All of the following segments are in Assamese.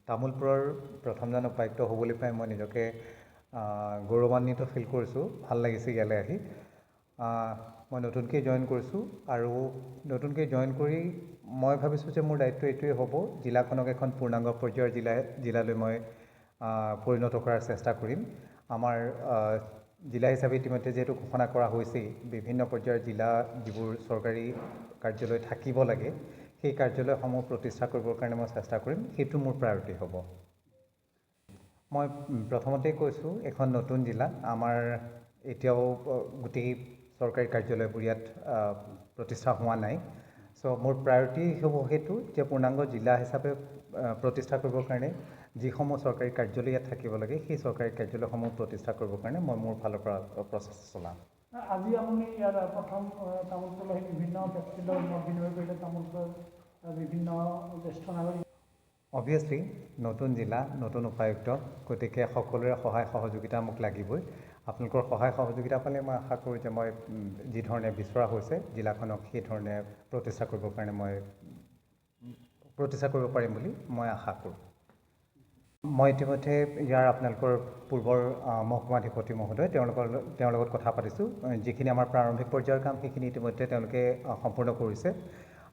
তামোলপুৰৰ প্ৰথমজন উপায়ুক্ত হ'বলৈ পাই মই নিজকে গৌৰৱান্বিত ফিল কৰিছোঁ। ভাল লাগিছে ইয়ালৈ আহি। মই নতুনকৈ জইন কৰিছোঁ আৰু নতুনকৈ জইন কৰি মই ভাবিছোঁ যে মোৰ দায়িত্ব এইটোৱেই হ'ব, জিলাখনক এখন পূৰ্ণাংগ পৰ্যায়ৰ জিলালৈ মই পৰিণত কৰাৰ চেষ্টা কৰিম। আমাৰ জিলা হিচাপে ইতিমধ্যে যিহেতু ঘোষণা কৰা হৈছেই, বিভিন্ন পৰ্যায়ৰ জিলা যিবোৰ চৰকাৰী কাৰ্যালয় থাকিব লাগে, সেই কাৰ্যালয়সমূহ প্ৰতিষ্ঠা কৰিবৰ কাৰণে মই চেষ্টা কৰিম। সেইটো মোৰ প্ৰায়ৰিটি হ'ব। মই প্ৰথমতেই কৈছোঁ, এখন নতুন জিলা, আমাৰ এতিয়াও গোটেই চৰকাৰী কাৰ্যালয়বোৰ ইয়াত প্ৰতিষ্ঠা হোৱা নাই। চ' মোৰ প্ৰায়ৰিটি হ'ব সেইটো যে পূৰ্ণাংগ জিলা হিচাপে প্ৰতিষ্ঠা কৰিবৰ কাৰণে যিসমূহ চৰকাৰী কাৰ্যালয় ইয়াত থাকিব লাগে, সেই চৰকাৰী কাৰ্যালয়সমূহ প্ৰতিষ্ঠা কৰিবৰ কাৰণে মই মোৰ ফালৰ পৰা প্ৰচেষ্টা চলাম। আজি আপুনি ইয়াত প্ৰথম তামোলপুৰ আহি বিভিন্ন ব্যক্তিলৈ মত বিনিময় কৰিলে। তামোলপুৰৰ বিভিন্ন জ্যেষ্ঠ নাগৰিক। অবভিয়াছলি নতুন জিলা, নতুন উপায়ুক্ত, গতিকে সকলোৰে সহায় সহযোগিতা মোক লাগিবই। আপোনালোকৰ সহায় সহযোগিতা পালে মই আশা কৰোঁ যে মই যি ধৰণে বিচৰা হৈছে জিলাখনক সেই ধৰণে প্ৰতিষ্ঠা কৰিবৰ কাৰণে মই প্ৰতিষ্ঠা কৰিব পাৰিম বুলি মই আশা কৰোঁ। মই ইতিমধ্যে ইয়াৰ আপোনালোকৰ পূৰ্বৰ মহকুমাধিপতি মহোদয় তেওঁৰ লগত কথা পাতিছোঁ। যিখিনি আমাৰ প্ৰাৰম্ভিক পৰ্যায়ৰ কাম সেইখিনি ইতিমধ্যে তেওঁলোকে সম্পূৰ্ণ কৰিছে।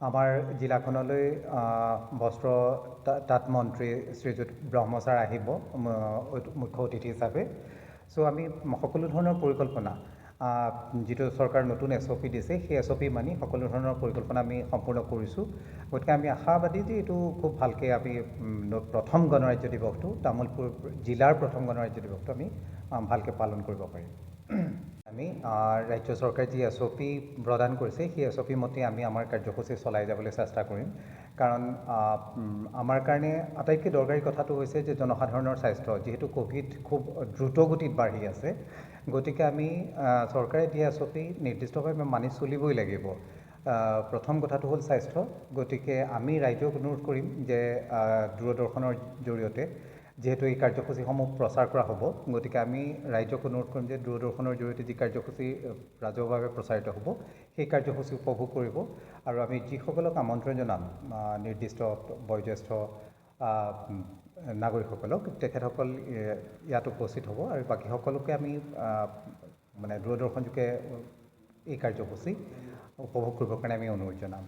আমাৰ জিলাখনলৈ বস্ত্ৰ তাঁত মন্ত্ৰী শ্ৰীযুত ব্ৰহ্মচাৰ আহিব মুখ্য অতিথি হিচাপে। চ' আমি সকলো ধৰণৰ পৰিকল্পনা, যিটো চৰকাৰ নতুন SOP দিছে, সেই SOP মানি সকলো ধৰণৰ পৰিকল্পনা আমি সম্পূৰ্ণ কৰিছোঁ। গতিকে আমি আশাবাদী যে এইটো খুব ভালকৈ আমি প্ৰথম গণৰাজ্য দিৱসটো, তামোলপুৰ জিলাৰ প্ৰথম গণৰাজ্য দিৱসটো আমি ভালকৈ পালন কৰিব পাৰিম। আমি ৰাজ্য চৰকাৰে যি SOP প্ৰদান কৰিছে, সেই SOP মতে আমি আমাৰ কাৰ্যসূচী চলাই যাবলৈ চেষ্টা কৰিম। কাৰণ আমাৰ কাৰণে আটাইতকৈ দৰকাৰী কথাটো হৈছে যে জনসাধাৰণৰ স্বাস্থ্য। যিহেতু ক'ভিড খুব দ্ৰুত গতিত বাঢ়ি আছে, গতিকে আমি চৰকাৰে দিয়া SOP নিৰ্দিষ্টভাৱে মানি চলিবই লাগিব। প্ৰথম কথাটো হ'ল স্বাস্থ্য। গতিকে আমি ৰাইজক অনুৰোধ কৰিম যে দূৰদৰ্শনৰ জৰিয়তে যিহেতু এই কাৰ্যসূচীসমূহ প্ৰচাৰ কৰা হ'ব, গতিকে আমি ৰাইজক অনুৰোধ কৰিম যে দূৰদৰ্শনৰ জৰিয়তে যি কাৰ্যসূচী ৰাজহুৱাভাৱে প্ৰচাৰিত হ'ব, সেই কাৰ্যসূচী উপভোগ কৰিব। আৰু আমি যিসকলক আমন্ত্ৰণ জনাম, নিৰ্দিষ্ট বয়োজ্যেষ্ঠ নাগৰিকসকলক, তেখেতসকল ইয়াত উপস্থিত হ'ব আৰু বাকী সকলোকে আমি দূৰদৰ্শনযোগে এই কাৰ্যসূচী উপভোগ কৰিবৰ কাৰণে আমি অনুৰোধ জনাম।